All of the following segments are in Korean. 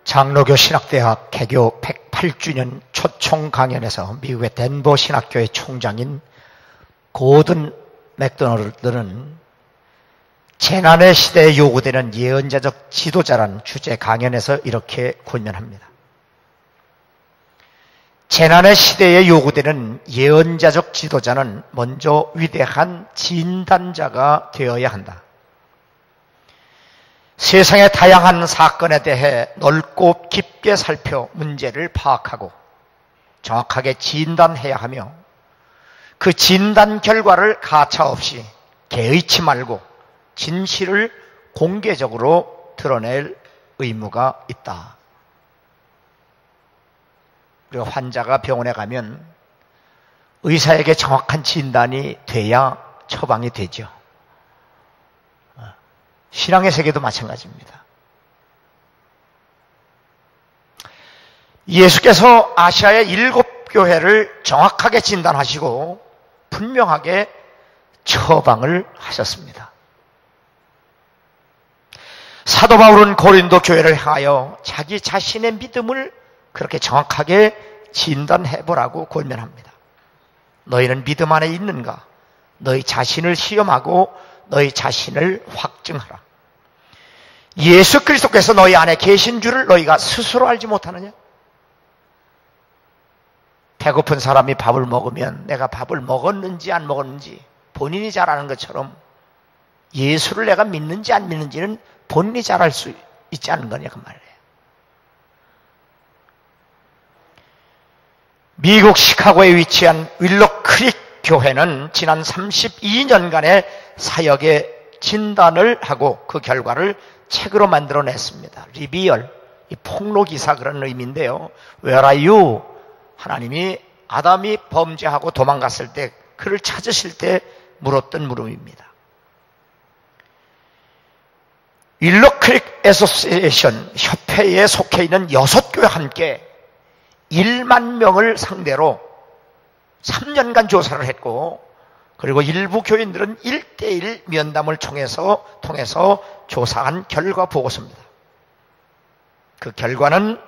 장로교 신학대학 개교 108주년 초청 강연에서 미국의 덴버 신학교의 총장인 고든 맥도널드는 재난의 시대에 요구되는 예언자적 지도자라는 주제 강연에서 이렇게 권면합니다. 재난의 시대에 요구되는 예언자적 지도자는 먼저 위대한 진단자가 되어야 한다. 세상의 다양한 사건에 대해 넓고 깊게 살펴 문제를 파악하고 정확하게 진단해야 하며 그 진단 결과를 가차없이 개의치 말고 진실을 공개적으로 드러낼 의무가 있다. 그리고 환자가 병원에 가면 의사에게 정확한 진단이 돼야 처방이 되죠. 신앙의 세계도 마찬가지입니다. 예수께서 아시아의 7교회를 정확하게 진단하시고 분명하게 처방을 하셨습니다. 사도 바울은 고린도 교회를 향하여 자기 자신의 믿음을 그렇게 정확하게 진단해보라고 권면합니다. 너희는 믿음 안에 있는가? 너희 자신을 시험하고 너희 자신을 확증하라. 예수 그리스도께서 너희 안에 계신 줄을 너희가 스스로 알지 못하느냐? 배고픈 사람이 밥을 먹으면 내가 밥을 먹었는지 안 먹었는지 본인이 잘 아는 것처럼 예수를 내가 믿는지 안 믿는지는 본인이 잘 알 수 있지 않은 거냐 그 말이에요. 미국 시카고에 위치한 윌로 크릭 교회는 지난 32년간의 사역의 진단을 하고 그 결과를 책으로 만들어냈습니다. 리비얼, 이 폭로기사 그런 의미인데요. Where are you? 하나님이 아담이 범죄하고 도망갔을 때 그를 찾으실 때 물었던 물음입니다. 윌로 크릭 애소시에이션 협회에 속해 있는 6교회 함께 1만 명을 상대로 3년간 조사를 했고 그리고 일부 교인들은 1:1 면담을 통해서 조사한 결과 보고서입니다. 그 결과는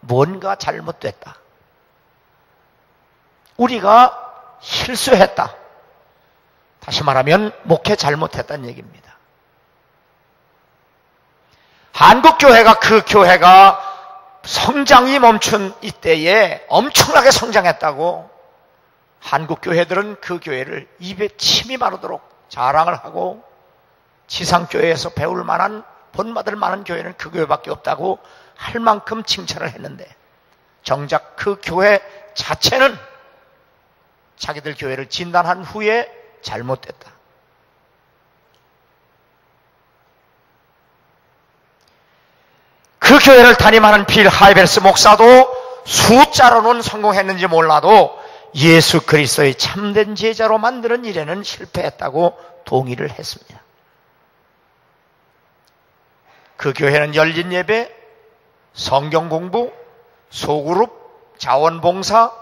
뭔가 잘못됐다. 우리가 실수했다. 다시 말하면 목회 잘못했다는 얘기입니다. 한국교회가 그 교회가 성장이 멈춘 이때에 엄청나게 성장했다고 한국 교회들은 그 교회를 입에 침이 마르도록 자랑을 하고 지상교회에서 배울 만한 본받을 만한 교회는 그 교회밖에 없다고 할 만큼 칭찬을 했는데 정작 그 교회 자체는 자기들 교회를 진단한 후에 잘못됐다. 그 교회를 담임하는 빌 하이벨스 목사도 숫자로는 성공했는지 몰라도 예수 그리스도의 참된 제자로 만드는 일에는 실패했다고 동의를 했습니다. 그 교회는 열린 예배, 성경 공부, 소그룹, 자원봉사,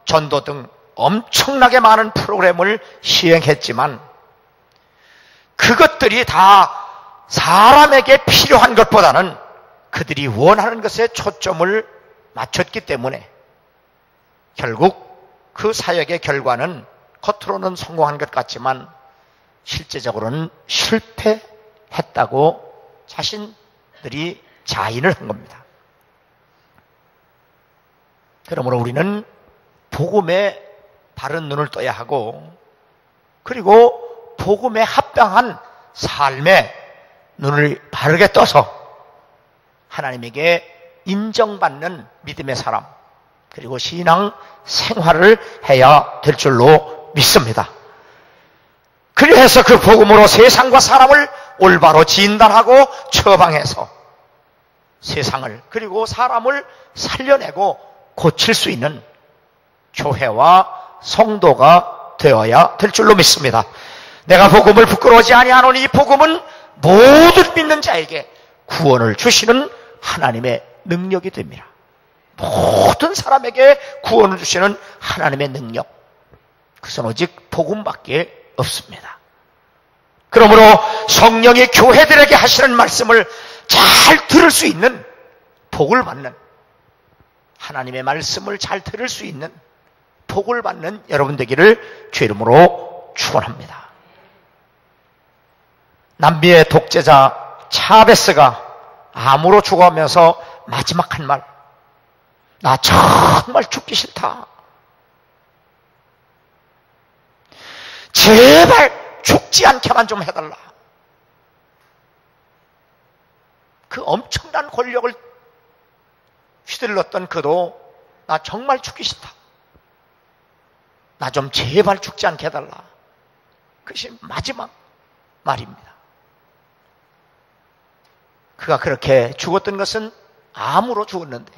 전도 등 엄청나게 많은 프로그램을 시행했지만 그것들이 다 사람에게 필요한 것보다는 그들이 원하는 것에 초점을 맞췄기 때문에 결국 그 사역의 결과는 겉으로는 성공한 것 같지만 실제적으로는 실패했다고 자신들이 자인을 한 겁니다. 그러므로 우리는 복음에 바른 눈을 떠야 하고 그리고 복음에 합당한 삶에 눈을 바르게 떠서 하나님에게 인정받는 믿음의 사람 그리고 신앙 생활을 해야 될 줄로 믿습니다. 그래서 그 복음으로 세상과 사람을 올바로 진단하고 처방해서 세상을 그리고 사람을 살려내고 고칠 수 있는 교회와 성도가 되어야 될 줄로 믿습니다. 내가 복음을 부끄러워하지 아니하노니 이 복음은 모든 믿는 자에게 구원을 주시는 하나님의 능력이 됩니다. 모든 사람에게 구원을 주시는 하나님의 능력, 그것은 오직 복음밖에 없습니다. 그러므로 성령이 교회들에게 하시는 말씀을 잘 들을 수 있는 복을 받는, 하나님의 말씀을 잘 들을 수 있는 복을 받는 여러분 되기를 주 이름으로 축원합니다. 남미의 독재자 차베스가 암으로 죽어가면서 마지막 한 말, 나 정말 죽기 싫다. 제발 죽지 않게만 좀 해달라. 그 엄청난 권력을 휘둘렀던 그도 나 정말 죽기 싫다. 나 좀 제발 죽지 않게 해달라. 그것이 마지막 말입니다. 그가 그렇게 죽었던 것은 암으로 죽었는데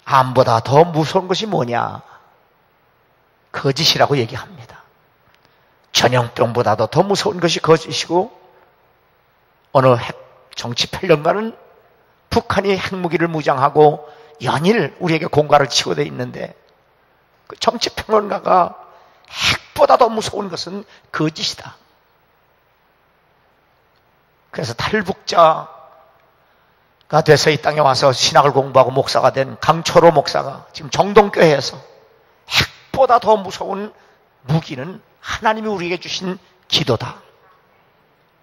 암보다 더 무서운 것이 뭐냐? 거짓이라고 얘기합니다. 전염병보다도 더 무서운 것이 거짓이고 어느 정치평론가는 북한이 핵무기를 무장하고 연일 우리에게 공갈을 치고 돼 있는데 그 정치평론가가 핵보다 더 무서운 것은 거짓이다. 그래서 탈북자가 돼서 이 땅에 와서 신학을 공부하고 목사가 된 강철호 목사가 지금 정동교회에서 핵보다 더 무서운 무기는 하나님이 우리에게 주신 기도다.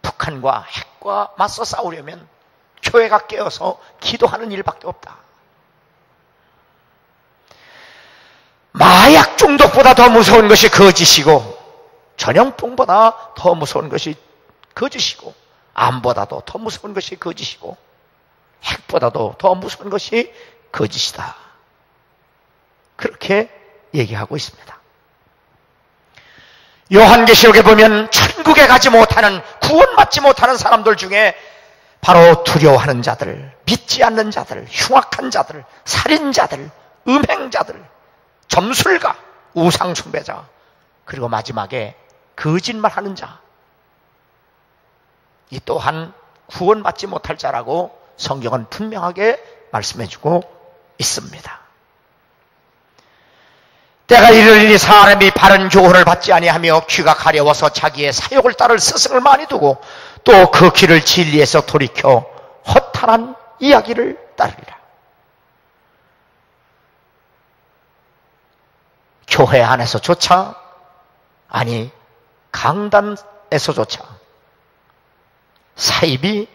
북한과 핵과 맞서 싸우려면 교회가 깨어서 기도하는 일밖에 없다. 마약 중독보다 더 무서운 것이 거짓이고 전염병보다 더 무서운 것이 거짓이고 암보다도 더 무서운 것이 거짓이고 핵보다도 더 무서운 것이 거짓이다. 그렇게 얘기하고 있습니다. 요한계시록에 보면 천국에 가지 못하는, 구원받지 못하는 사람들 중에 바로 두려워하는 자들, 믿지 않는 자들, 흉악한 자들, 살인자들, 음행자들, 점술가, 우상숭배자, 그리고 마지막에 거짓말하는 자, 이 또한 구원받지 못할 자라고 성경은 분명하게 말씀해주고 있습니다. 때가 이르리니 사람이 바른 교훈을 받지 아니하며 귀가 가려워서 자기의 사욕을 따를 스승을 많이 두고 또 그 길을 진리에서 돌이켜 허탄한 이야기를 따르리라. 교회 안에서조차, 아니 강단에서조차 사이비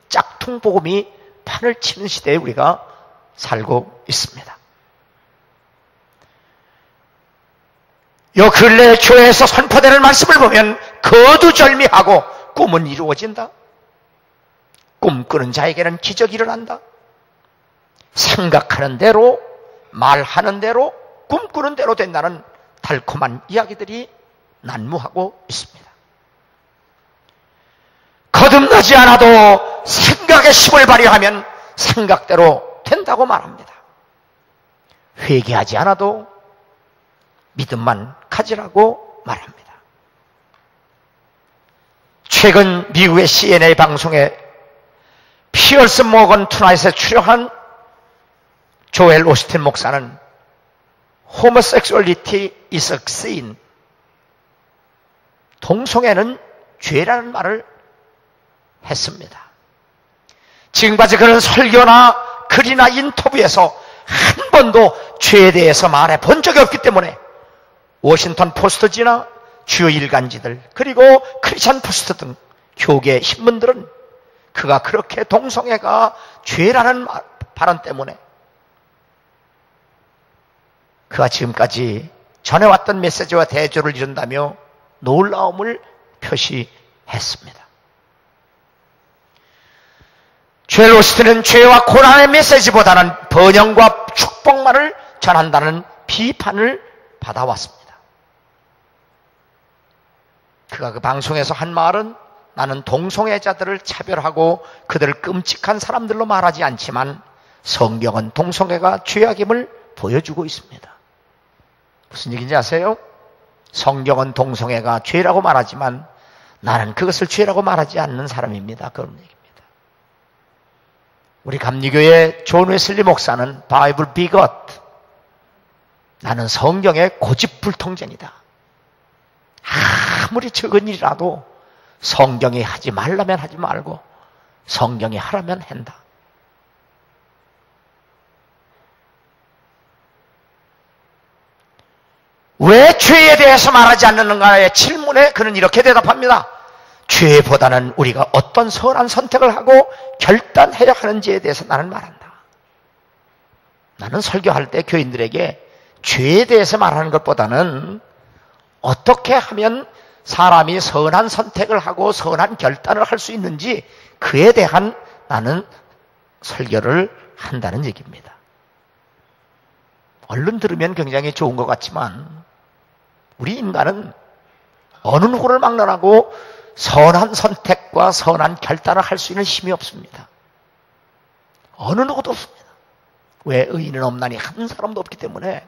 짝퉁 복음이 판을 치는 시대에 우리가 살고 있습니다. 요 근래 교회에서 선포되는 말씀을 보면 거두절미하고 꿈은 이루어진다. 꿈꾸는 자에게는 기적이 일어난다. 생각하는 대로, 말하는 대로, 꿈꾸는 대로 된다는 달콤한 이야기들이 난무하고 있습니다. 거듭나지 않아도 생각의 힘을 발휘하면 생각대로 된다고 말합니다. 회개하지 않아도 믿음만 가지라고 말합니다. 최근 미국의 CNN 방송에 피어스 모건 투나잇에 출연한 조엘 오스틴 목사는 Homosexuality is a sin, 동성애는 죄라는 말을 했습니다. 지금까지 그런 설교나 글이나 인터뷰에서 한 번도 죄에 대해서 말해 본 적이 없기 때문에 워싱턴 포스트지나 주요 일간지들 그리고 크리스천 포스트 등 교계 신문들은 그가 그렇게 동성애가 죄라는 발언 때문에 그가 지금까지 전해왔던 메시지와 대조를 이룬다며 놀라움을 표시했습니다. 조엘 오스틴은 죄와 고난의 메시지보다는 번영과 축복만을 전한다는 비판을 받아왔습니다. 그가 그 방송에서 한 말은 나는 동성애자들을 차별하고 그들을 끔찍한 사람들로 말하지 않지만 성경은 동성애가 죄악임을 보여주고 있습니다. 무슨 얘기인지 아세요? 성경은 동성애가 죄라고 말하지만 나는 그것을 죄라고 말하지 않는 사람입니다. 그런 얘기입니다. 우리 감리교회 존 웨슬리 목사는 바이블 비것, 나는 성경의 고집불통전이다. 아무리 적은 일이라도 성경이 하지 말라면 하지 말고 성경이 하라면 한다. 왜 죄에 대해서 말하지 않는가의 질문에 그는 이렇게 대답합니다. 죄보다는 우리가 어떤 선한 선택을 하고 결단해야 하는지에 대해서 나는 말한다. 나는 설교할 때 교인들에게 죄에 대해서 말하는 것보다는 어떻게 하면 사람이 선한 선택을 하고 선한 결단을 할 수 있는지 그에 대한 나는 설교를 한다는 얘기입니다. 얼른 들으면 굉장히 좋은 것 같지만 우리 인간은 어느 누구를 막론하고 선한 선택과 선한 결단을 할 수 있는 힘이 없습니다. 어느 누구도 없습니다. 왜? 의인은 없나니 한 사람도 없기 때문에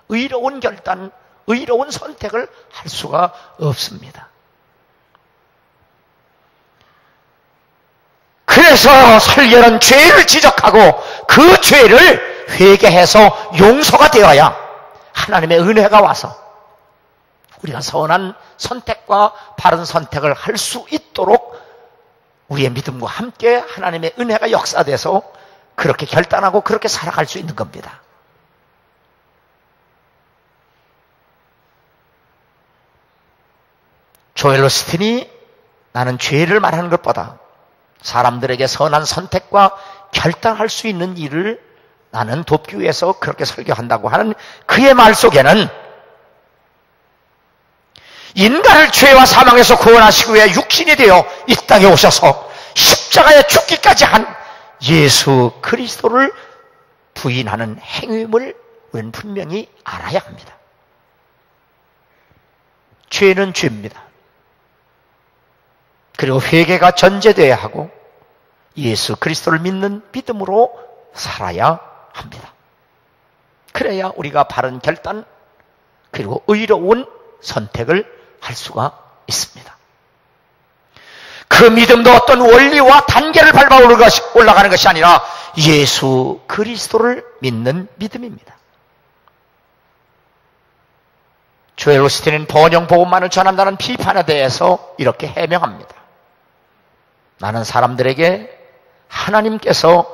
의로운 결단, 의로운 선택을 할 수가 없습니다. 그래서 설교는 죄를 지적하고 그 죄를 회개해서 용서가 되어야 하나님의 은혜가 와서 우리가 선한 선택과 바른 선택을 할 수 있도록 우리의 믿음과 함께 하나님의 은혜가 역사돼서 그렇게 결단하고 그렇게 살아갈 수 있는 겁니다. 조엘 오스틴이 나는 죄를 말하는 것보다 사람들에게 선한 선택과 결단할 수 있는 일을 나는 돕기 위해서 그렇게 설교한다고 하는 그의 말 속에는 인간을 죄와 사망에서 구원하시기 위해 육신이 되어 이 땅에 오셔서 십자가에 죽기까지 한 예수 그리스도를 부인하는 행위임을 우리는 분명히 알아야 합니다. 죄는 죄입니다. 그리고 회개가 전제되어야 하고 예수 그리스도를 믿는 믿음으로 살아야 합니다. 그래야 우리가 바른 결단 그리고 의로운 선택을 할 수가 있습니다. 그 믿음도 어떤 원리와 단계를 밟아 올라가는 것이 아니라 예수 그리스도를 믿는 믿음입니다. 조엘 오스틴은 번영 복음만을 전한다는 비판에 대해서 이렇게 해명합니다. 나는 사람들에게 하나님께서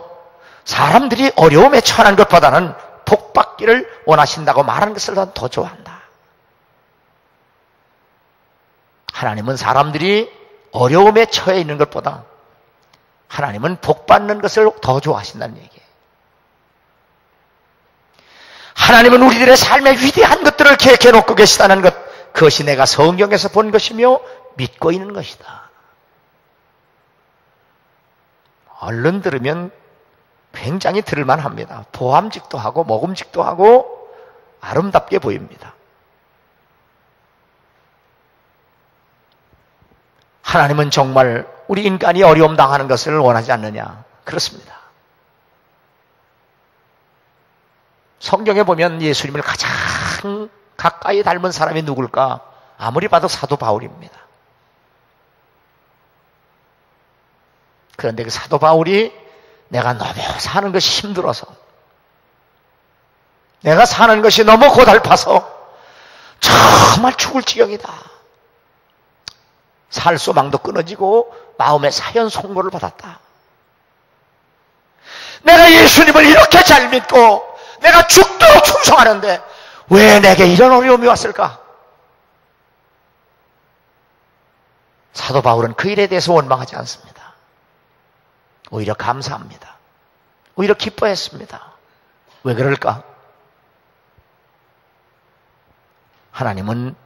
사람들이 어려움에 처한 것보다는 복받기를 원하신다고 말하는 것을 더 좋아한다. 하나님은 사람들이 어려움에 처해 있는 것보다 하나님은 복받는 것을 더 좋아하신다는 얘기예요. 하나님은 우리들의 삶의 위대한 것들을 계획해 놓고 계시다는 것, 그것이 내가 성경에서 본 것이며 믿고 있는 것이다. 얼른 들으면 굉장히 들을만 합니다. 보암직도 하고 먹음직도 하고 아름답게 보입니다. 하나님은 정말 우리 인간이 어려움 당하는 것을 원하지 않느냐? 그렇습니다. 성경에 보면 예수님을 가장 가까이 닮은 사람이 누굴까? 아무리 봐도 사도 바울입니다. 그런데 그 사도 바울이 내가 너무 사는 것이 힘들어서, 내가 사는 것이 너무 고달파서 정말 죽을 지경이다. 살 소망도 끊어지고 마음의 사연 선고를 받았다. 내가 예수님을 이렇게 잘 믿고 내가 죽도록 충성하는데 왜 내게 이런 어려움이 왔을까? 사도 바울은 그 일에 대해서 원망하지 않습니다. 오히려 감사합니다. 오히려 기뻐했습니다. 왜 그럴까? 하나님은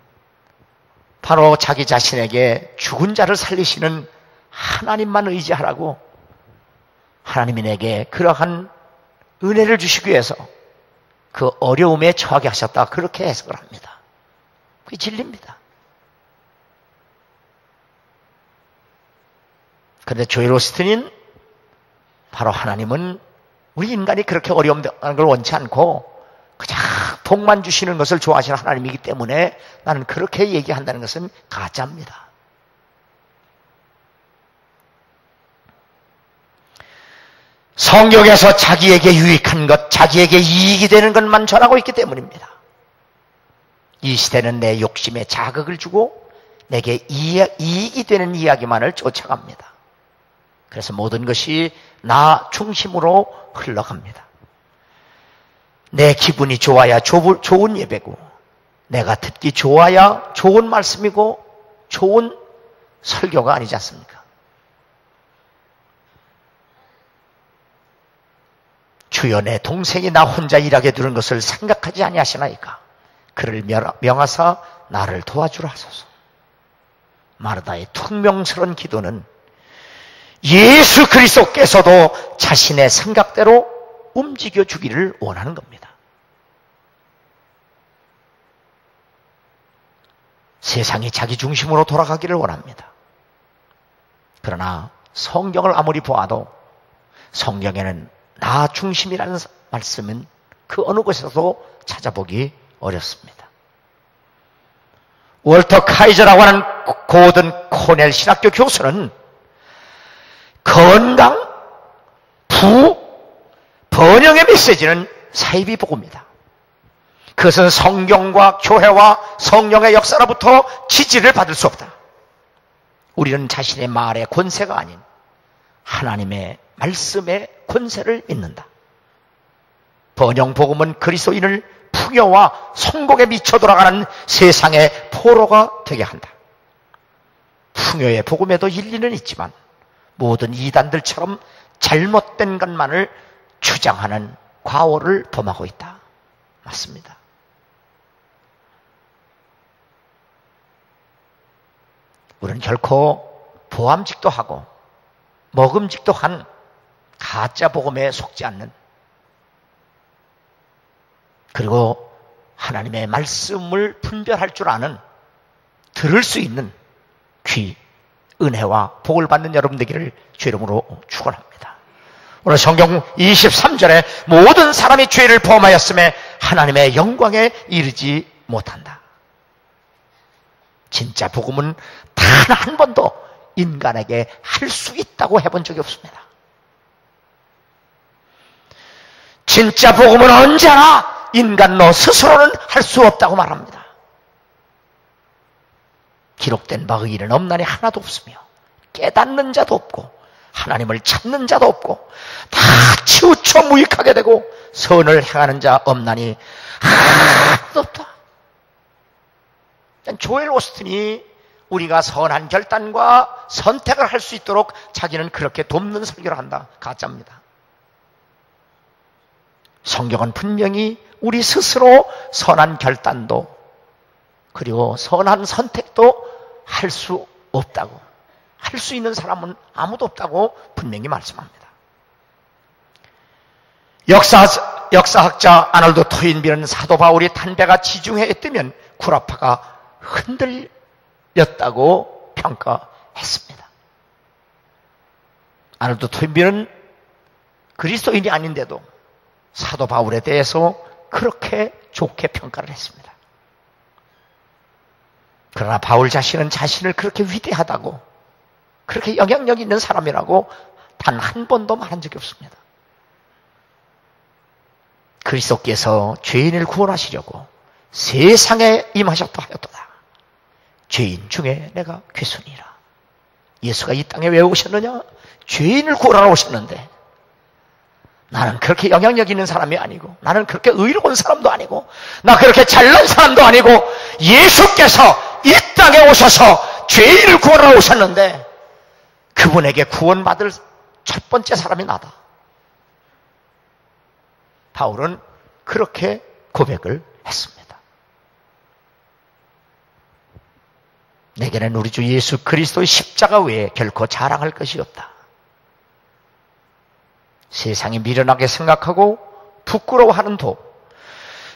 바로 자기 자신에게 죽은 자를 살리시는 하나님만 의지하라고 하나님이 내게 그러한 은혜를 주시기 위해서 그 어려움에 처하게 하셨다. 그렇게 해석을 합니다. 그게 진리입니다. 그런데 조엘 오스틴은 바로 하나님은 우리 인간이 그렇게 어려움 당하는 걸 원치 않고 그냥 복만 주시는 것을 좋아하시는 하나님이기 때문에 나는 그렇게 얘기한다는 것은 가짜입니다. 성경에서 자기에게 유익한 것, 자기에게 이익이 되는 것만 전하고 있기 때문입니다. 이 시대는 내 욕심에 자극을 주고 내게 이익이 되는 이야기만을 쫓아갑니다. 그래서 모든 것이 나 중심으로 흘러갑니다. 내 기분이 좋아야 좋은 예배고 내가 듣기 좋아야 좋은 말씀이고 좋은 설교가 아니지 않습니까? 주여 내 동생이 나 혼자 일하게 두는 것을 생각하지 아니하시나이까? 그를 명하사 나를 도와주라 하소서. 마르다의 퉁명스러운 기도는 예수 그리스도께서도 자신의 생각대로 움직여 주기를 원하는 겁니다. 세상이 자기 중심으로 돌아가기를 원합니다. 그러나 성경을 아무리 보아도 성경에는 나 중심이라는 말씀은 그 어느 곳에서도 찾아보기 어렵습니다. 월터 카이저라고 하는 고든 코넬 신학교 교수는 건강, 번영의 메시지는 사이비 복음입니다. 그것은 성경과 교회와 성령의 역사로부터 지지를 받을 수 없다. 우리는 자신의 말의 권세가 아닌 하나님의 말씀의 권세를 믿는다. 번영 복음은 그리스도인을 풍요와 성공에 미쳐 돌아가는 세상의 포로가 되게 한다. 풍요의 복음에도 일리는 있지만 모든 이단들처럼 잘못된 것만을 주장하는 과오를 범하고 있다. 맞습니다. 우리는 결코 보암직도 하고 먹음직도 한 가짜 복음에 속지 않는, 그리고 하나님의 말씀을 분별할 줄 아는, 들을 수 있는 귀, 은혜와 복을 받는 여러분 되기를 주 이름으로 축원합니다. 오늘 성경 23절에 모든 사람이 죄를 범하였음에 하나님의 영광에 이르지 못한다. 진짜 복음은 단 한 번도 인간에게 할 수 있다고 해본 적이 없습니다. 진짜 복음은 언제나 인간 너 스스로는 할 수 없다고 말합니다. 기록된 바의 일은 없나니 하나도 없으며 깨닫는 자도 없고 하나님을 찾는 자도 없고 다 치우쳐 무익하게 되고 선을 행하는 자 없나니 하나도 없다. 조엘 오스틴이 우리가 선한 결단과 선택을 할 수 있도록 자기는 그렇게 돕는 설교를 한다. 가짜입니다. 성경은 분명히 우리 스스로 선한 결단도 그리고 선한 선택도 할 수 없다고, 할 수 있는 사람은 아무도 없다고 분명히 말씀합니다. 역사학자 아놀드 토인비는 사도 바울이 탄배가 지중해에 뜨면 구라파가 흔들렸다고 평가했습니다. 아놀드 토인비는 그리스도인이 아닌데도 사도 바울에 대해서 그렇게 좋게 평가를 했습니다. 그러나 바울 자신은 자신을 그렇게 위대하다고, 그렇게 영향력 있는 사람이라고 단 한 번도 말한 적이 없습니다. 그리스도께서 죄인을 구원하시려고 세상에 임하셨다 하였도다. 죄인 중에 내가 괴순이라. 예수가 이 땅에 왜 오셨느냐? 죄인을 구원하러 오셨는데 나는 그렇게 영향력 있는 사람이 아니고, 나는 그렇게 의로운 사람도 아니고, 나 그렇게 잘난 사람도 아니고, 예수께서 이 땅에 오셔서 죄인을 구원하러 오셨는데 그분에게 구원받을 첫 번째 사람이 나다. 바울은 그렇게 고백을 했습니다. 내게는 우리 주 예수 그리스도의 십자가 외에 결코 자랑할 것이 없다. 세상이 미련하게 생각하고 부끄러워하는 도,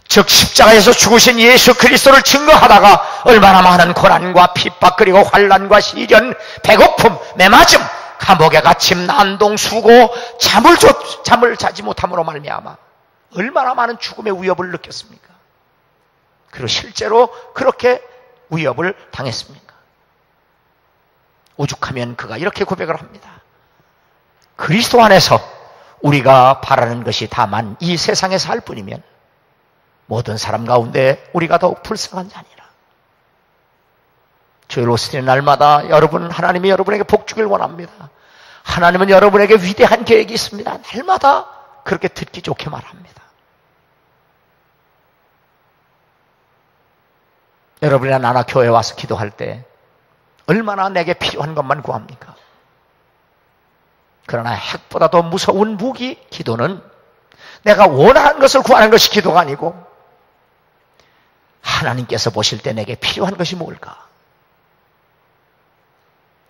즉 십자가에서 죽으신 예수 그리스도를 증거하다가 얼마나 많은 고난과 핍박 그리고 환난과 시련, 배고픔, 매맞음, 감옥에 갇힘, 난동, 수고, 잠을 자지 못함으로 말미암아 얼마나 많은 죽음의 위협을 느꼈습니까? 그리고 실제로 그렇게 위협을 당했습니까? 오죽하면 그가 이렇게 고백을 합니다. 그리스도 안에서 우리가 바라는 것이 다만 이 세상에 살 뿐이면 모든 사람 가운데 우리가 더욱 불쌍한 자니라. 조엘 오스틴은 날마다 하나님이 여러분에게 복 주길 원합니다. 하나님은 여러분에게 위대한 계획이 있습니다. 날마다 그렇게 듣기 좋게 말합니다. 여러분이나 나나 교회 와서 기도할 때 얼마나 내게 필요한 것만 구합니까? 그러나 핵보다 더 무서운 무기 기도는 내가 원하는 것을 구하는 것이 기도가 아니고 하나님께서 보실 때 내게 필요한 것이 뭘까?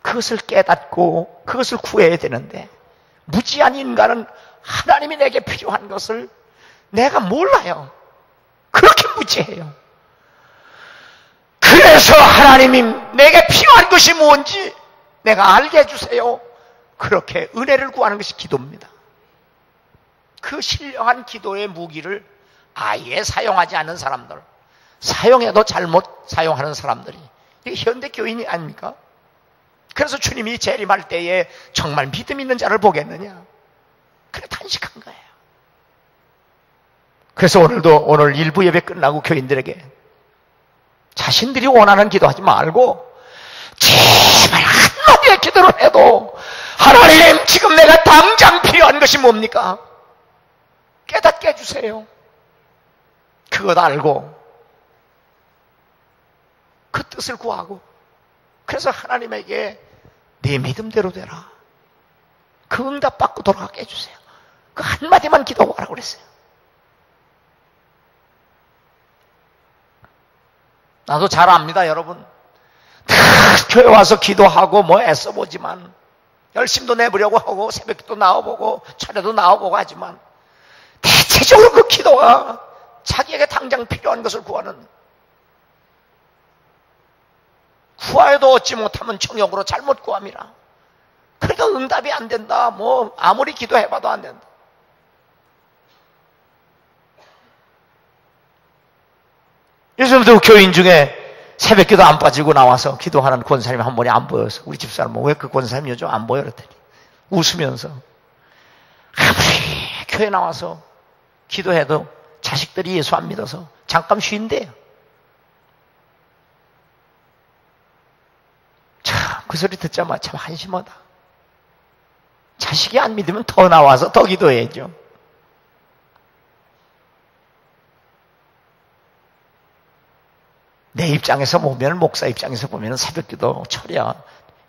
그것을 깨닫고 그것을 구해야 되는데 무지한 인간은 하나님이 내게 필요한 것을 내가 몰라요. 그렇게 무지해요. 그래서 하나님이 내게 필요한 것이 뭔지 내가 알게 해주세요. 그렇게 은혜를 구하는 것이 기도입니다. 그 신령한 기도의 무기를 아예 사용하지 않는 사람들, 사용해도 잘못 사용하는 사람들이 이게 현대 교인이 아닙니까? 그래서 주님이 재림할 때에 정말 믿음 있는 자를 보겠느냐? 그래 단식한 거예요. 그래서 오늘 일부 예배 끝나고 교인들에게 자신들이 원하는 기도하지 말고 제발 한마디의 기도를 해도 하나님 지금 내가 당장 필요한 것이 뭡니까? 깨닫게 해주세요. 그것 알고 그 뜻을 구하고 그래서 하나님에게 네 믿음대로 되라. 그 응답 받고 돌아가게 해주세요. 그 한마디만 기도하라고 그랬어요. 나도 잘 압니다, 여러분. 교회 와서 기도하고 뭐 애써보지만 열심도 내보려고 하고 새벽기도 나와보고 차례도 나와보고 하지만 대체적으로 그 기도가 자기에게 당장 필요한 것을 구하여도 얻지 못하면 정욕으로 잘못 구함이라. 그러니까 응답이 안 된다. 뭐 아무리 기도해봐도 안 된다. 요즘도 교인 중에 새벽기도 안 빠지고 나와서 기도하는 권사님이 한 번이 안 보여서 우리 집사람은 왜 그 권사님 요즘 안 보여? 그랬더니 웃으면서 아무리 교회 나와서 기도해도 자식들이 예수 안 믿어서 잠깐 쉰대요. 참, 그 소리 듣자마자 참 한심하다. 자식이 안 믿으면 더 나와서 더 기도해야죠. 내 입장에서 보면, 목사 입장에서 보면 새벽기도 철야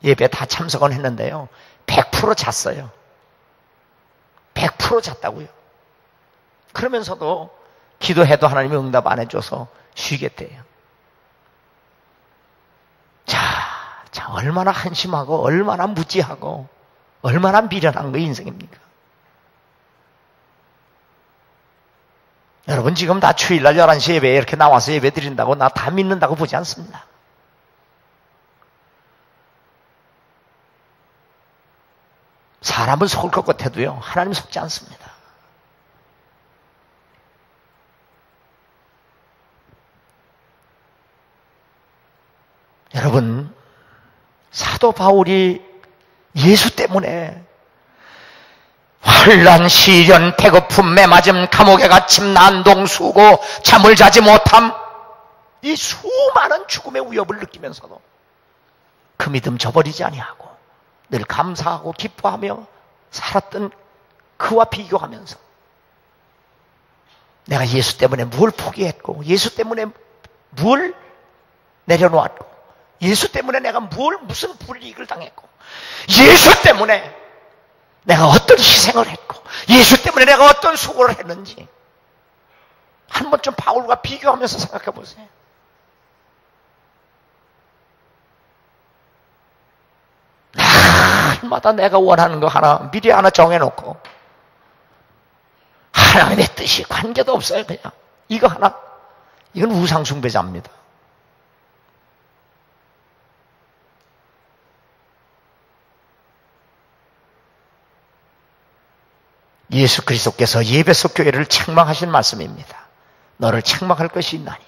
예배 다 참석은 했는데요. 100% 잤어요. 100% 잤다고요. 그러면서도 기도해도 하나님이 응답 안 해줘서 쉬겠대요. 자, 얼마나 한심하고 얼마나 무지하고 얼마나 미련한 거 인생입니까? 여러분 지금 다 주일날 11시 예배에 이렇게 나와서 예배 드린다고 나 다 믿는다고 보지 않습니다. 사람은 속을 것 같아도요 하나님 속지 않습니다. 여러분 사도 바울이 예수 때문에 환난, 시련, 배고픔, 매맞음, 감옥에 갇힘, 난동, 수고, 잠을 자지 못함 이 수많은 죽음의 위협을 느끼면서도 그 믿음 저버리지 아니하고 늘 감사하고 기뻐하며 살았던 그와 비교하면서 내가 예수 때문에 뭘 포기했고 예수 때문에 뭘 내려놓았고 예수 때문에 내가 무슨 불이익을 당했고 예수 때문에 내가 어떤 희생을 했고 예수 때문에 내가 어떤 수고를 했는지 한 번쯤 바울과 비교하면서 생각해 보세요. 날마다 내가 원하는 거 하나 미리 하나 정해놓고 하나님의 뜻이 관계도 없어요. 그냥 이거 하나 이건 우상숭배자입니다. 예수 그리스도께서 예배소 교회를 책망하신 말씀입니다. 너를 책망할 것이 있나니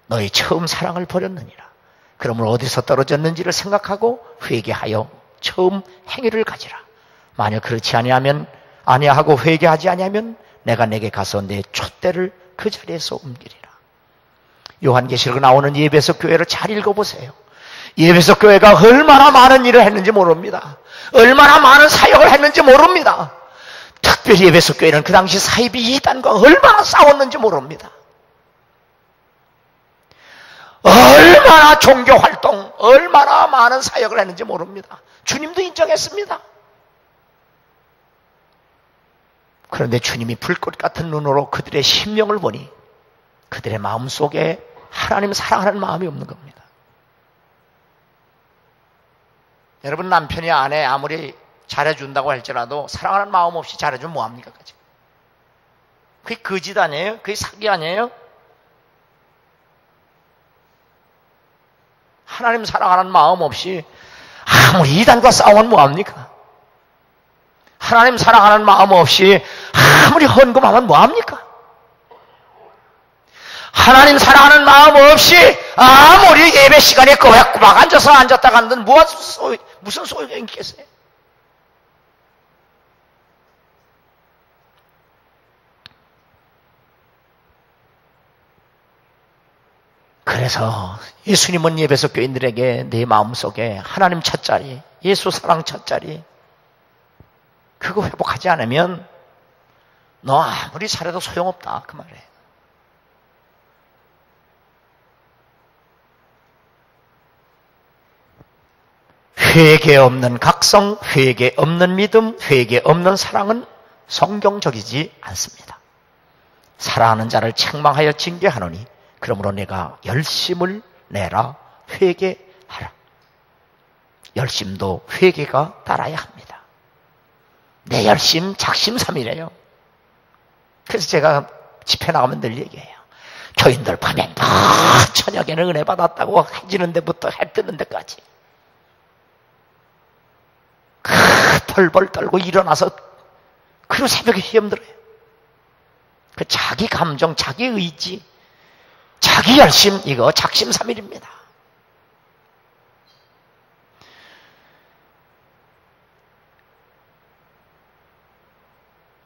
너희 처음 사랑을 버렸느니라. 그러므로 어디서 떨어졌는지를 생각하고 회개하여 처음 행위를 가지라. 만약 그렇지 아니하고 회개하지 아니하면 내가 내게 가서 내 촛대를 그 자리에서 옮기리라. 요한계시록 나오는 예배소 교회를 잘 읽어보세요. 예배소 교회가 얼마나 많은 일을 했는지 모릅니다. 얼마나 많은 사역을 했는지 모릅니다. 특별히 예배소 교회는 그 당시 사이비 이단과 얼마나 싸웠는지 모릅니다. 얼마나 종교 활동, 얼마나 많은 사역을 했는지 모릅니다. 주님도 인정했습니다. 그런데 주님이 불꽃 같은 눈으로 그들의 심령을 보니 그들의 마음속에 하나님 사랑하는 마음이 없는 겁니다. 여러분, 남편이 아내 아무리 잘해준다고 할지라도 사랑하는 마음 없이 잘해주면 뭐합니까? 그게 거짓 아니에요? 그게 사기 아니에요? 하나님 사랑하는 마음 없이 아무리 이단과 싸우면 뭐합니까? 하나님 사랑하는 마음 없이 아무리 헌금하면 뭐합니까? 하나님 사랑하는 마음 없이 아무리 예배 시간에 꼬박꼬박 앉았다 간들 무슨 소용이 있겠어요? 그래서 예수님은 예배석 교인들에게 내 마음속에 하나님 첫자리, 예수 사랑 첫자리 그거 회복하지 않으면 너 아무리 잘해도 소용없다 그 말이에요. 회개 없는 각성, 회개 없는 믿음, 회개 없는 사랑은 성경적이지 않습니다. 사랑하는 자를 책망하여 징계하노니 그러므로 내가 열심을 내라 회개하라. 열심도 회개가 따라야 합니다. 내 열심 작심삼일이에요. 그래서 제가 집회 나가면 늘 얘기해요. 교인들 밤에 저녁에는 은혜 받았다고 해지는 데부터 해 뜨는 데까지 벌벌 떨고 일어나서 그리고 새벽에 헤엄들어요. 그 자기 감정, 자기 의지, 자기 열심, 이거 작심삼일입니다.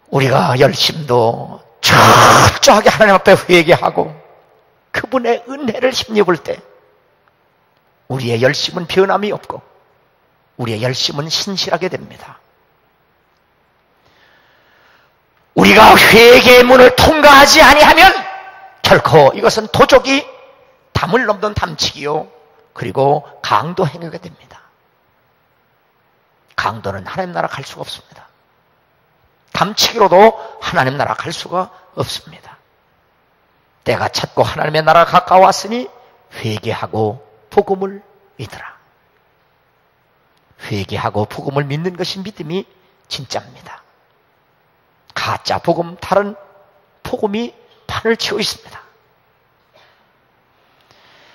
우리가 열심도 철저하게 하나님 앞에 회개하고 그분의 은혜를 힘입을 때 우리의 열심은 변함이 없고 우리의 열심은 신실하게 됩니다. 우리가 회개의 문을 통과하지 아니하면 결코 이것은 도적이 담을 넘는 담치기요 그리고 강도 행위가 됩니다. 강도는 하나님 나라 갈 수가 없습니다. 담치기로도 하나님 나라 갈 수가 없습니다. 때가 찼고 하나님의 나라가 가까웠으니 회개하고 복음을 믿으라. 회개하고 복음을 믿는 것이 믿음이 진짜입니다. 가짜 복음, 다른 복음이 판을 치고 있습니다.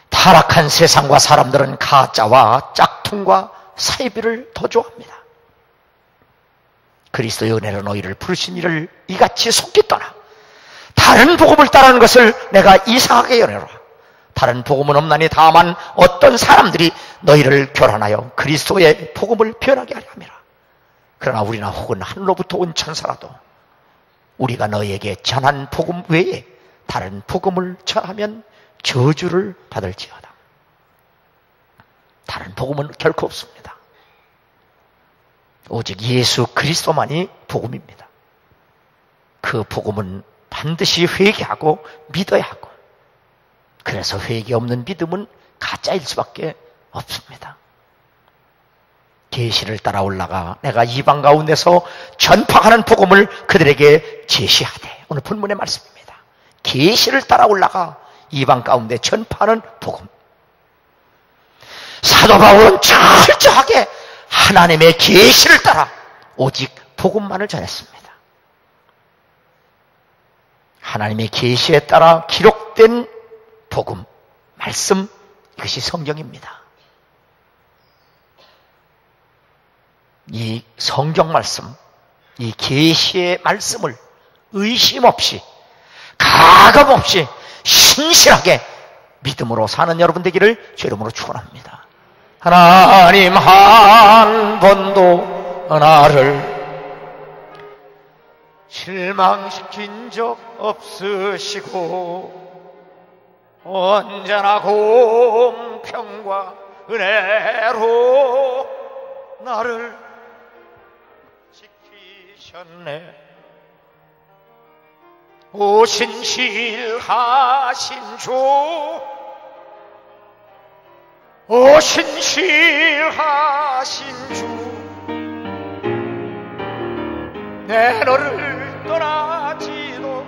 타락한 세상과 사람들은 가짜와 짝퉁과 사이비를 더 좋아합니다. 그리스도의 은혜로 너희를 부르신 이를 이같이 속기 떠나 다른 복음을 따르는 것을 내가 이상하게 여겨라. 다른 복음은 없나니 다만 어떤 사람들이 너희를 교란하여 그리스도의 복음을 변하게 하려 함이라. 그러나 우리나 혹은 하늘로부터 온 천사라도 우리가 너희에게 전한 복음 외에 다른 복음을 전하면 저주를 받을지어다. 다른 복음은 결코 없습니다. 오직 예수 그리스도만이 복음입니다. 그 복음은 반드시 회개하고 믿어야 하고, 그래서 회개 없는 믿음은 가짜일 수밖에 없습니다. 계시를 따라 올라가 내가 이방 가운데서 전파하는 복음을 그들에게 제시하되, 오늘 본문의 말씀입니다. 계시를 따라 올라가 이방 가운데 전파하는 복음. 사도 바울은 철저하게 하나님의 계시를 따라 오직 복음만을 전했습니다. 하나님의 계시에 따라 기록된 복음, 말씀, 이것이 성경입니다. 이 성경 말씀, 이 계시의 말씀을 의심 없이, 가감 없이 신실하게 믿음으로 사는 여러분 되기를 주 이름으로 축원합니다. 하나님 한 번도 나를 실망시킨 적 없으시고 언제나 공평과 은혜로 나를 지키셨네. 오 신실하신 주 오 신실하신 주, 내 너를 떠나지도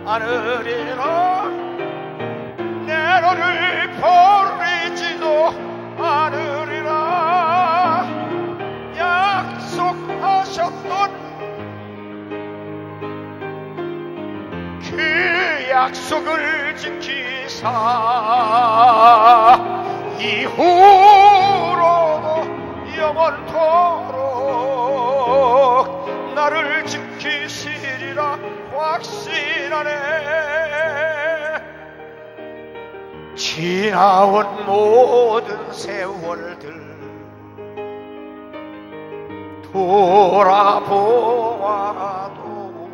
않으리라. 내 너를 버리지도 않으리라. 약속하셨던 그 약속을 지키사 이후로도 영원토록 나를 지키시리라 확신하네. 지나온 모든 세월들 돌아보아도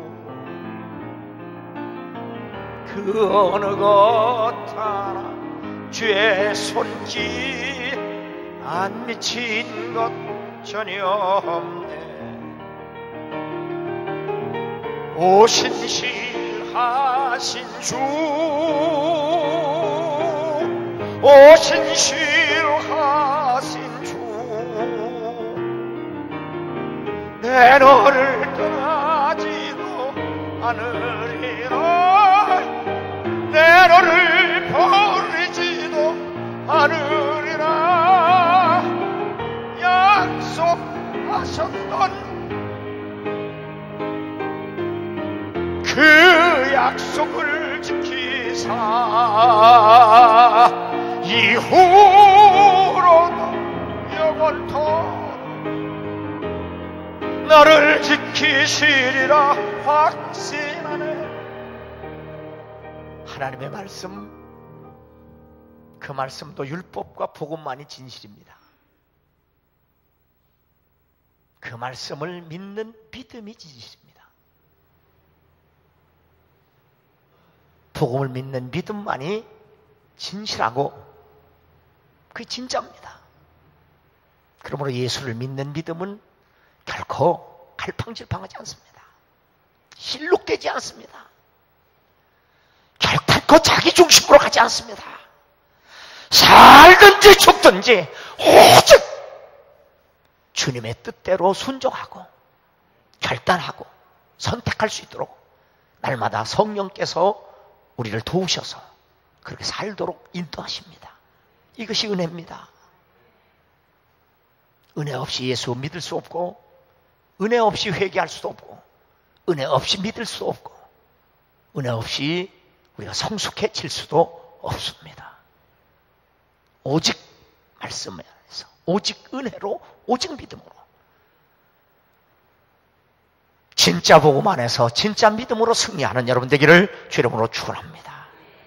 그 어느 것 하나 주의 손길 안 미친 것 전혀 없네. 오 신실하신 주, 오 신실하신 주, 내 너를 떠나지도 않으리라. 내 너를 버리지도 않으리라. 약속하셨던 그 약속을 지키사 이후로도 영원토록 나를 지키시리라 확신하네. 하나님의 말씀, 그 말씀도 율법과 복음만이 진실입니다. 그 말씀을 믿는 믿음이 진실입니다. 복음을 믿는 믿음만이 진실하고 그게 진짜입니다. 그러므로 예수를 믿는 믿음은 결코 갈팡질팡하지 않습니다. 실룩되지 않습니다. 결코 자기 중심으로 가지 않습니다. 살든지 죽든지 오직 주님의 뜻대로 순종하고 결단하고 선택할 수 있도록 날마다 성령께서 우리를 도우셔서 그렇게 살도록 인도하십니다. 이것이 은혜입니다. 은혜 없이 예수 믿을 수 없고, 은혜 없이 회개할 수도 없고, 은혜 없이 믿을 수도 없고, 은혜 없이 우리가 성숙해질 수도 없습니다. 오직 말씀 안에서, 오직 은혜로, 오직 믿음으로, 진짜 복음 안에서 진짜 믿음으로 승리하는 여러분 되기를 주 이름으로 축원합니다.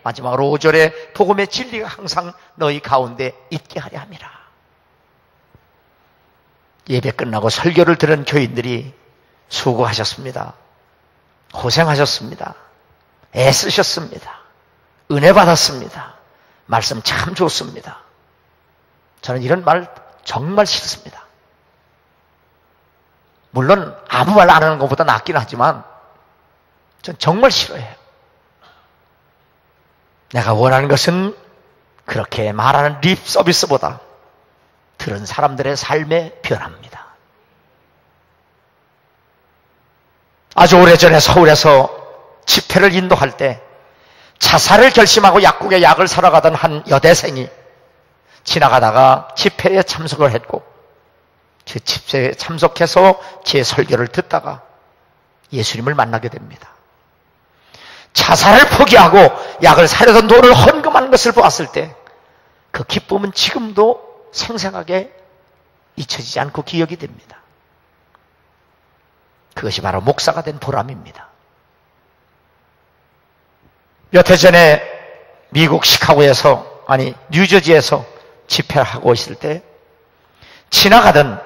마지막으로 5절에 복음의 진리가 항상 너희 가운데 있게 하려 함이라. 예배 끝나고 설교를 들은 교인들이 수고하셨습니다. 고생하셨습니다. 애쓰셨습니다. 은혜 받았습니다. 말씀 참 좋습니다. 저는 이런 말 정말 싫습니다. 물론 아무 말 안 하는 것보다 낫긴 하지만 전 정말 싫어해요. 내가 원하는 것은 그렇게 말하는 립 서비스보다 들은 사람들의 삶의 변화입니다. 아주 오래전에 서울에서 집회를 인도할 때 자살을 결심하고 약국에 약을 사러 가던 한 여대생이 지나가다가 집회에 참석을 했고 그 집회에 참석해서 제 설교를 듣다가 예수님을 만나게 됩니다. 자살을 포기하고 약을 사려던 돈을 헌금하는 것을 보았을 때 그 기쁨은 지금도 생생하게 잊혀지지 않고 기억이 됩니다. 그것이 바로 목사가 된 보람입니다. 몇 해 전에 미국 시카고에서, 아니 뉴저지에서 집회를 하고 있을 때 지나가던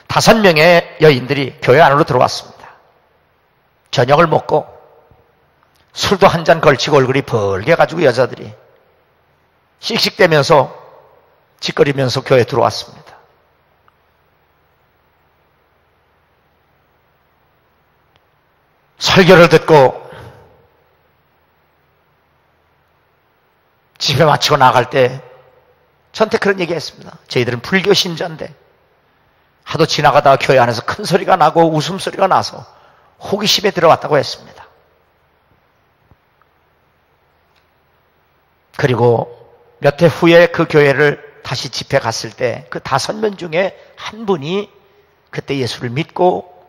5명의 여인들이 교회 안으로 들어왔습니다. 저녁을 먹고 술도 한 잔 걸치고 얼굴이 벌게 가지고 여자들이 씩씩대면서 짓거리면서 교회에 들어왔습니다. 설교를 듣고 집에 마치고 나갈 때 저한테 그런 얘기 했습니다. 저희들은 불교 신자인데 하도 지나가다가 교회 안에서 큰 소리가 나고 웃음소리가 나서 호기심에 들어왔다고 했습니다. 그리고 몇 해 후에 그 교회를 다시 집회 갔을 때 그 5명 중에 한 분이 그때 예수를 믿고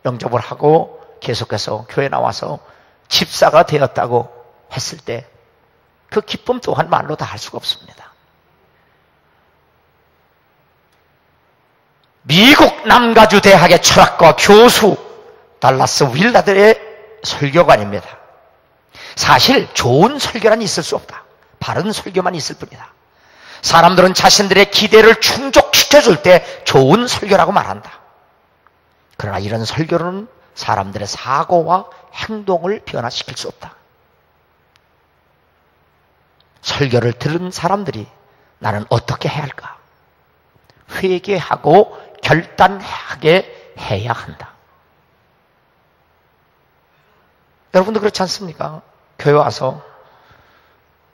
영접을 하고 계속해서 교회 나와서 집사가 되었다고 했을 때 그 기쁨 또한 말로 다 할 수가 없습니다. 미국 남가주 대학의 철학과 교수 달라스 윌라드의 설교관입니다. 사실 좋은 설교란 있을 수 없다. 바른 설교만 있을 뿐이다. 사람들은 자신들의 기대를 충족시켜줄 때 좋은 설교라고 말한다. 그러나 이런 설교는 사람들의 사고와 행동을 변화시킬 수 없다. 설교를 들은 사람들이 나는 어떻게 해야 할까? 회개하고 결단하게 해야 한다. 여러분도 그렇지 않습니까? 교회 와서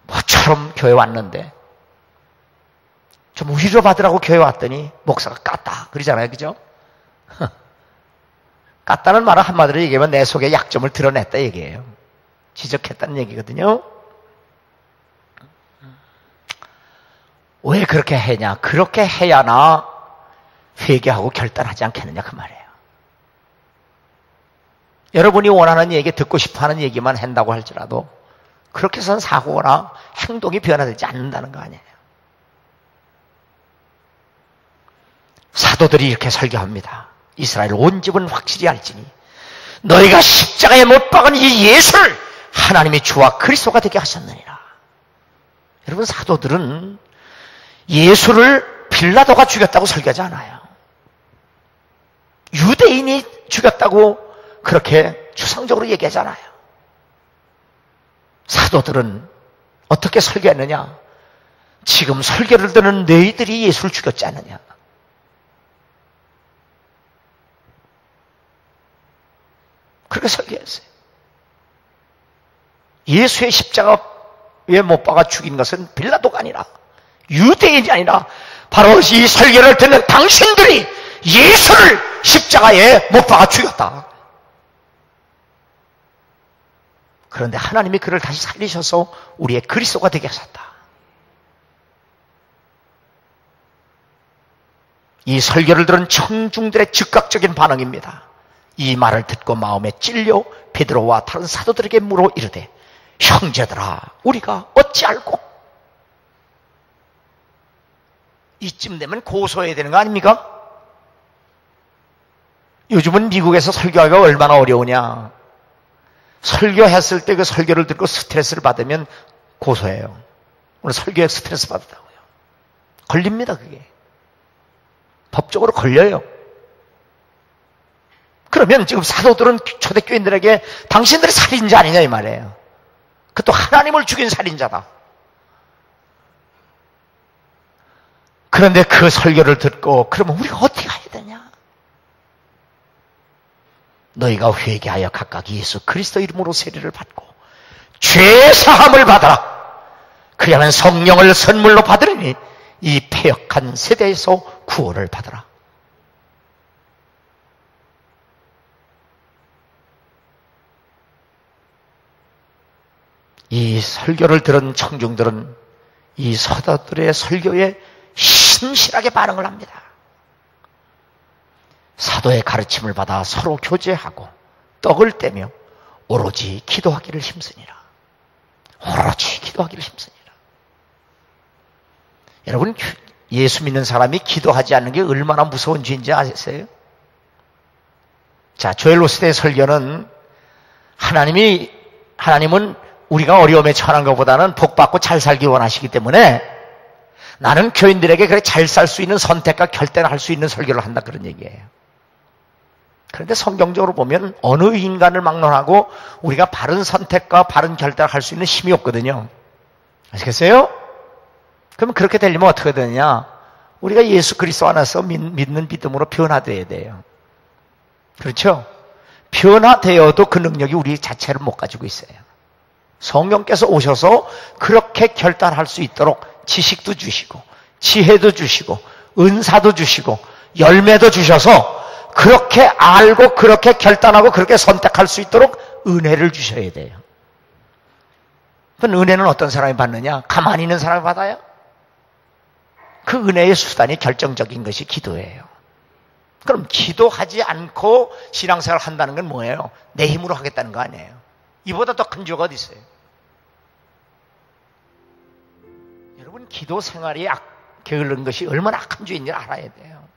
모처럼 교회 왔는데 좀 위로받으라고 교회 왔더니 목사가 깠다 그러잖아요. 그죠? 깠다는 말은 한마디로 얘기하면 내 속에 약점을 드러냈다 얘기예요. 지적했다는 얘기거든요. 왜 그렇게 했냐? 그렇게 해야나 회개하고 결단하지 않겠느냐 그 말이에요. 여러분이 원하는 얘기, 듣고 싶어하는 얘기만 한다고 할지라도 그렇게 해서는 사고나 행동이 변화되지 않는다는 거 아니에요. 사도들이 이렇게 설교합니다. 이스라엘 온 집은 확실히 알지니 너희가 십자가에 못 박은 이 예수를 하나님이 주와 그리스도가 되게 하셨느니라. 여러분, 사도들은 예수를 빌라도가 죽였다고 설교하지 않아요. 유대인이 죽였다고 그렇게 추상적으로 얘기하잖아요. 사도들은 어떻게 설교했느냐? 지금 설교를 듣는 너희들이 예수를 죽였지 않느냐? 그렇게 설교했어요. 예수의 십자가에 못 박아 죽인 것은 빌라도가 아니라 유대인이 아니라 바로 이 설교를 듣는 당신들이 예수를 십자가에 못 박아 죽였다. 그런데 하나님이 그를 다시 살리셔서 우리의 그리스도가 되게 하셨다. 이 설교를 들은 청중들의 즉각적인 반응입니다. 이 말을 듣고 마음에 찔려 베드로와 다른 사도들에게 물어 이르되 형제들아 우리가 어찌 알고? 이쯤 되면 고소해야 되는 거 아닙니까? 요즘은 미국에서 설교하기가 얼마나 어려우냐. 설교했을 때 그 설교를 듣고 스트레스를 받으면 고소해요. 오늘 설교에 스트레스 받았다고요. 걸립니다, 그게. 법적으로 걸려요. 그러면 지금 사도들은 초대교인들에게 당신들이 살인자 아니냐 이 말이에요. 그것도 하나님을 죽인 살인자다. 그런데 그 설교를 듣고 그러면 우리가 어떻게 해야 되냐? 너희가 회개하여 각각 예수 그리스도 이름으로 세례를 받고 죄 사함을 받아라. 그리하면 성령을 선물로 받으리니 이 패역한 세대에서 구원을 받아라. 이 설교를 들은 청중들은 이 사도들의 설교에 신실하게 반응을 합니다. 사도의 가르침을 받아 서로 교제하고 떡을 떼며 오로지 기도하기를 힘쓰니라. 오로지 기도하기를 힘쓰니라. 여러분, 예수 믿는 사람이 기도하지 않는 게 얼마나 무서운 죄인지 아세요? 자, 조엘 오스트의 설교는 하나님은 우리가 어려움에 처한 것보다는 복받고 잘 살기 원하시기 때문에 나는 교인들에게 그래 잘 살 수 있는 선택과 결단을 할 수 있는 설교를 한다 그런 얘기예요. 그런데 성경적으로 보면 어느 인간을 막론하고 우리가 바른 선택과 바른 결단을 할 수 있는 힘이 없거든요. 아시겠어요? 그러면 그렇게 되려면 어떻게 되느냐? 우리가 예수 그리스도 안에서 믿는 믿음으로 변화되어야 돼요. 그렇죠? 변화되어도 그 능력이 우리 자체를 못 가지고 있어요. 성령께서 오셔서 그렇게 결단할 수 있도록 지식도 주시고 지혜도 주시고 은사도 주시고 열매도 주셔서 그렇게 알고 그렇게 결단하고 그렇게 선택할 수 있도록 은혜를 주셔야 돼요. 그럼 은혜는 어떤 사람이 받느냐? 가만히 있는 사람이 받아요? 그 은혜의 수단이 결정적인 것이 기도예요. 그럼 기도하지 않고 신앙생활을 한다는 건 뭐예요? 내 힘으로 하겠다는 거 아니에요. 이보다 더 큰 죄가 어디 있어요? 여러분, 기도 생활이 게으른 것이 얼마나 악한 죄인지 알아야 돼요.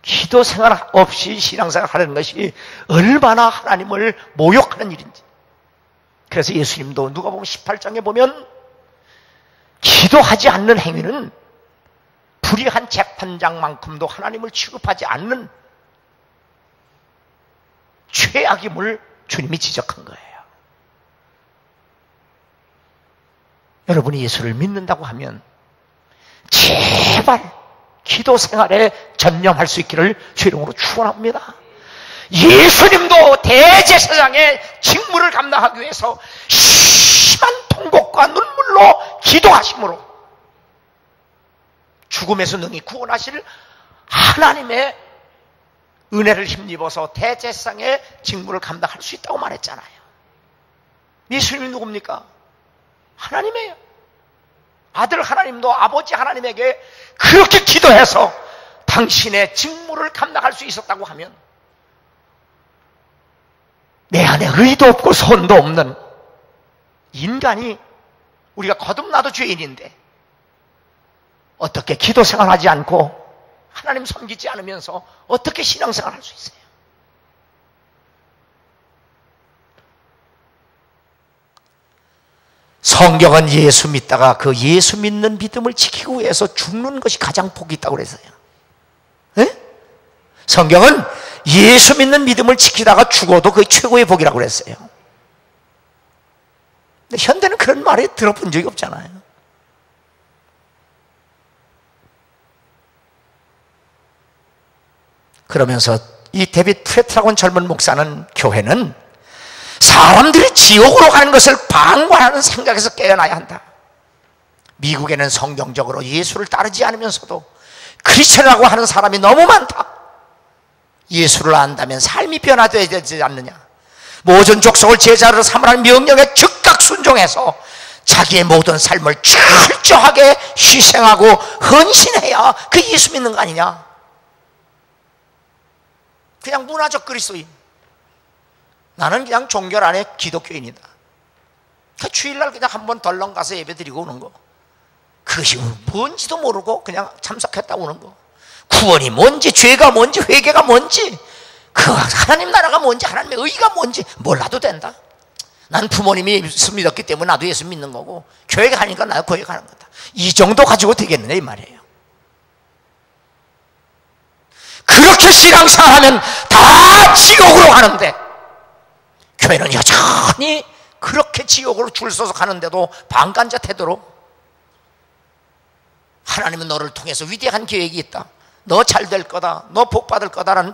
기도 생활 없이 신앙생활 하는 것이 얼마나 하나님을 모욕하는 일인지. 그래서 예수님도 누가복음 18장에 보면 기도하지 않는 행위는 불의한 재판장만큼도 하나님을 취급하지 않는 최악임을 주님이 지적한 거예요. 여러분이 예수를 믿는다고 하면 제발 기도 생활에 전념할 수 있기를 주 이름으로 축원합니다. 예수님도 대제사장의 직무를 감당하기 위해서 심한 통곡과 눈물로 기도하심으로 죽음에서 능히 구원하실 하나님의 은혜를 힘입어서 대제사장의 직무를 감당할 수 있다고 말했잖아요. 예수님이 누굽니까? 하나님이에요. 아들 하나님도 아버지 하나님에게 그렇게 기도해서 당신의 직무를 감당할 수 있었다고 하면 내 안에 의도 없고 선도 없는 인간이, 우리가 거듭나도 죄인인데 어떻게 기도 생활하지 않고 하나님 섬기지 않으면서 어떻게 신앙생활 할 수 있어요? 성경은 예수 믿다가 그 예수 믿는 믿음을 지키기 위해서 죽는 것이 가장 복이 있다고 그랬어요. 네? 성경은 예수 믿는 믿음을 지키다가 죽어도 그게 최고의 복이라고 그랬어요. 근데 현대는 그런 말을 들어본 적이 없잖아요. 그러면서 이 데빗 프레트라고 하는 젊은 목사는 교회는 사람들이 지옥으로 가는 것을 방관하는 생각에서 깨어나야 한다. 미국에는 성경적으로 예수를 따르지 않으면서도 크리스천이라고 하는 사람이 너무 많다. 예수를 안다면 삶이 변화되어야 되지 않느냐. 모든 족속을 제자로 삼으라는 명령에 즉각 순종해서 자기의 모든 삶을 철저하게 희생하고 헌신해야 그 예수 믿는 거 아니냐. 그냥 문화적 그리스도인, 나는 그냥 종교 안에 기독교인이다. 그 주일날 그냥 한번 덜렁 가서 예배 드리고 오는 거, 그것이 뭔지도 모르고 그냥 참석했다 오는 거, 구원이 뭔지, 죄가 뭔지, 회개가 뭔지, 그 하나님 나라가 뭔지, 하나님의 의가 뭔지 몰라도 된다. 난 부모님이 예수 믿었기 때문에 나도 예수 믿는 거고, 교회 가니까 나도 교회 가는 거다. 이 정도 가지고 되겠느냐 이 말이에요. 그렇게 신앙생활하면 다 지옥으로 가는데, 교회는 여전히 그렇게 지옥으로 줄 서서 가는데도 방관자 태도로 하나님은 너를 통해서 위대한 계획이 있다, 너 잘 될 거다, 너 복 받을 거다라는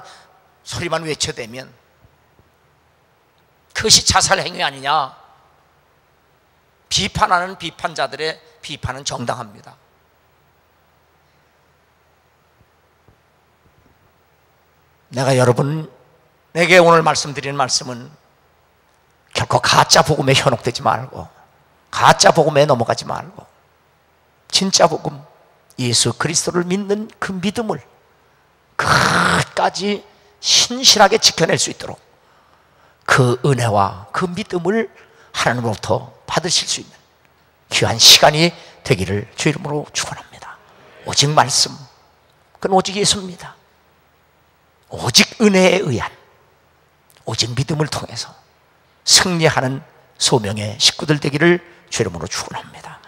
소리만 외쳐대면 그것이 자살 행위 아니냐. 비판하는 비판자들의 비판은 정당합니다. 내가 여러분에게 오늘 말씀드리는 말씀은 결코 가짜 복음에 현혹되지 말고, 가짜 복음에 넘어가지 말고, 진짜 복음, 예수 그리스도를 믿는 그 믿음을 끝까지 신실하게 지켜낼 수 있도록 그 은혜와 그 믿음을 하나님으로부터 받으실 수 있는 귀한 시간이 되기를 주 이름으로 축원합니다. 오직 말씀, 그건 오직 예수입니다. 오직 은혜에 의한, 오직 믿음을 통해서 승리하는 소명의 식구들 되기를 주 이름으로 축원합니다.